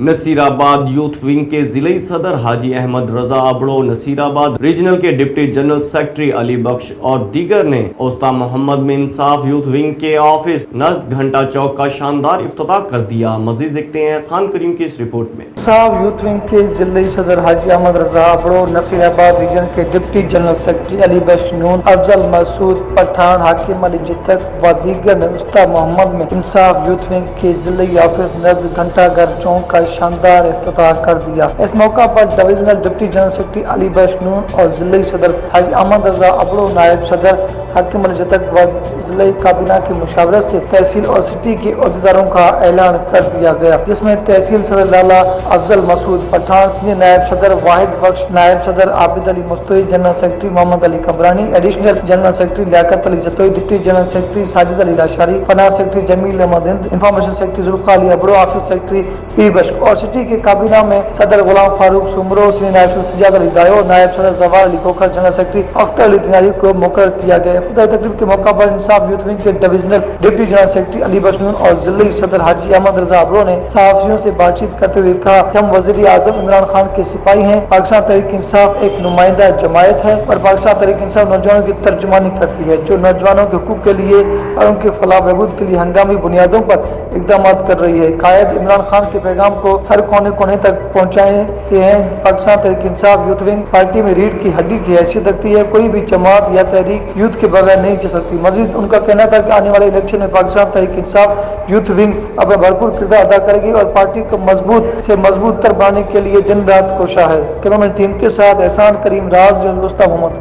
Nasirabad youth wing के जिले सदर हाजी अहमद रजा अबड़ो, नसीराबाद रीजनल के डिप्टी जनरल सेक्रेटरी अली बख्श और दीगर ने उस्ताद मोहम्मद में इंसाफ यूथ विंग के ऑफिस नज़्द घंटा चौक का शानदार इफ्तिताह कर दिया। मजीद देखते हैं एहसान करीम की इस रिपोर्ट में। इंसाफ यूथ विंग के जिले सदर हाजी अहमद रजा अबड़ो, नसीराबाद रीजन के deputy general secretary Ali Bakhsh नून, अफजल मसूद पठान, हाकिम अली जितक व दीगर ने उस्ताद मोहम्मद में इंसाफ यूथ विंग के जिले ऑफिस नज़्द घंटा घर चौक का शानदार इफ्तिताह कर दिया। इस मौका पर divisional deputy general secretary Ali Bakhsh Noon और जिले सदर हाजी अहमद रजा अबड़ो, नायब सदर हाकिम अली जितक व जिले काबीना की मुशावरत से तहसील और सिटी के अहदेदारों का ऐलान कर दिया गया, जिसमें तहसील सदर लाला अफजल मसूद पठान, सीनियर नायब सदर वाहिद बख्श, नायब सदर Abid Ali Mustoi, general secretary Mohammad Ali Kamrani, additional general secretary Liaquat Ali Jatoi, deputy general secretary Sajid Ali Lashari, पनाह secretary Jamil Ahmed Hind, information secretary Zulfi Ali Abro, office secretary पी बख्श और सिटी के काबीना में सदर गुलाम फारूक सुमरो, सीनियर नायब सदर सजाद अली दायो, नायब सदर जवार अली कोखर, जनरल सेक्रेटरी अख्तर अली दिनारी को मुकर्रर किया गया। इफ्तिताही तकरीब के मौका पर इंसाफ यूथ विंग के divisional deputy general secretary Ali Bakhsh Noon और जिले सदर हाजी अहमद रजा अबड़ो ने सहाफियों से बातचीत करते हुए कहा कि हम वज़ीर आज़म इमरान खान के सिपाही हैं। पाकिस्तान तहरीक इंसाफ एक नुमाइंदा जमायत है और पाकिस्तान तहरीक इंसाफ नौजवानों की तर्जुमानी करती है, जो नौजवानों के हुकूक के लिए और उनके फलाह बहबूद के लिए हंगामी बुनियादों पर इक़दाम कर रही है। कायद इमरान खान के पैगाम को हर कोने कोने तक पहुँचाते हैं। Pakistan Tehreek Insaf youth wing party में रीढ़ की हड्डी की हैसियत रखती है। कोई भी जमात या तहरीक यूथ के बगैर नहीं चल सकती। मजीद उनका कहना था कि आने वाले इलेक्शन में पाकिस्तान तहरीक इंसाफ यूथ विंग अपना भरपूर किरदार अदा करेगी और पार्टी को मजबूत से मजबूत तर बनाने के लिए दिन रात कोशा है। कैमरामैन टीम के साथ एहसान करीम, राज, मुस्तफा मोहम्मद।